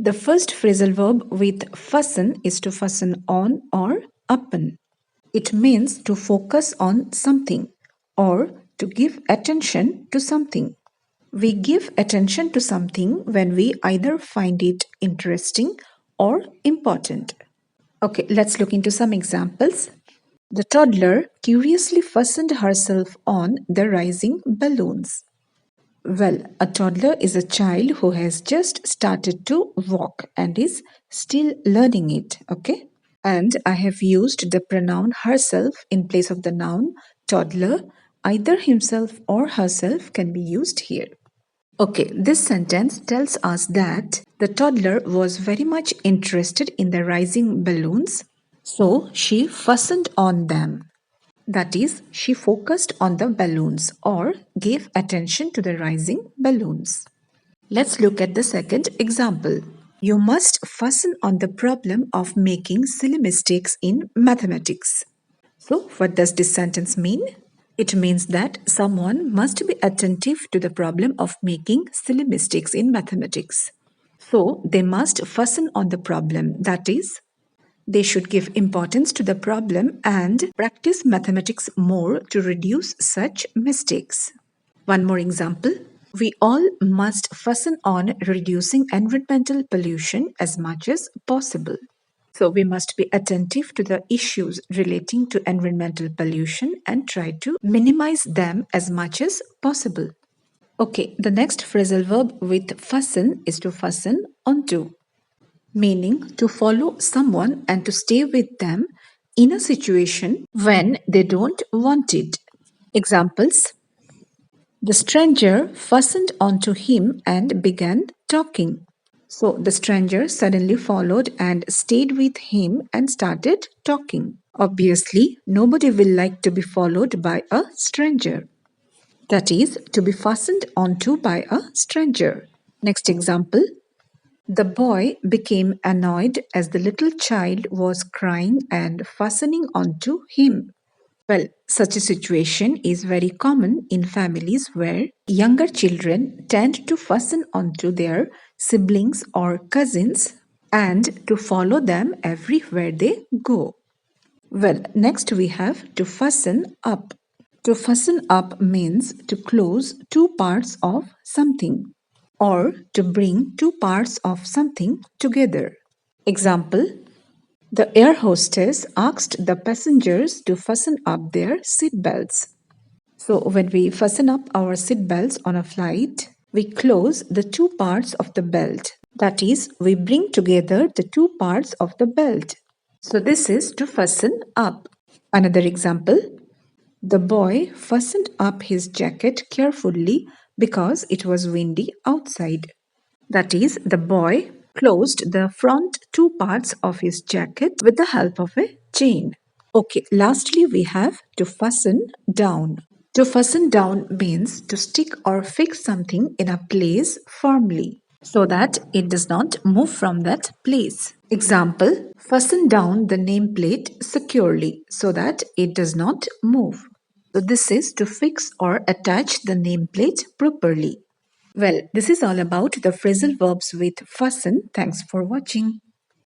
The first phrasal verb with fasten is to fasten on or upon. It means to focus on something or to give attention to something. We give attention to something when we either find it interesting or important. Okay, let's look into some examples. The toddler curiously fastened herself on the rising balloons. Well, a toddler is a child who has just started to walk and is still learning it, okay? And I have used the pronoun herself in place of the noun toddler. Either himself or herself can be used here. Okay, this sentence tells us that the toddler was very much interested in the rising balloons, so she fastened on them. That is, she focused on the balloons or gave attention to the rising balloons. Let's look at the second example. You must fasten on the problem of making silly mistakes in mathematics. So, what does this sentence mean? It means that someone must be attentive to the problem of making silly mistakes in mathematics. So, they must fasten on the problem. That is, they should give importance to the problem and practice mathematics more to reduce such mistakes. One more example. We all must fasten on reducing environmental pollution as much as possible. So we must be attentive to the issues relating to environmental pollution and try to minimize them as much as possible. Okay, the next phrasal verb with fasten is to fasten onto, meaning to follow someone and to stay with them in a situation when they don't want it. Examples: the stranger fastened onto him and began talking. So the stranger suddenly followed and stayed with him and started talking. Obviously, nobody will like to be followed by a stranger. That is, to be fastened onto by a stranger. Next example. The boy became annoyed as the little child was crying and fastening onto him. Well, such a situation is very common in families where younger children tend to fasten onto their siblings or cousins and to follow them everywhere they go. Well, next we have to fasten up. To fasten up means to close two parts of something or to bring two parts of something together. Example: the air hostess asked the passengers to fasten up their seatbelts. So, when we fasten up our seatbelts on a flight, we close the two parts of the belt. That is, we bring together the two parts of the belt. So, this is to fasten up. Another example: the boy fastened up his jacket carefully because it was windy outside. That is, the boy closed the front two parts of his jacket with the help of a chain. Okay, lastly we have to fasten down. To fasten down means to stick or fix something in a place firmly so that it does not move from that place. Example: fasten down the nameplate securely so that it does not move. So this is to fix or attach the nameplate properly. Well, this is all about the phrasal verbs with fasten. Thanks for watching.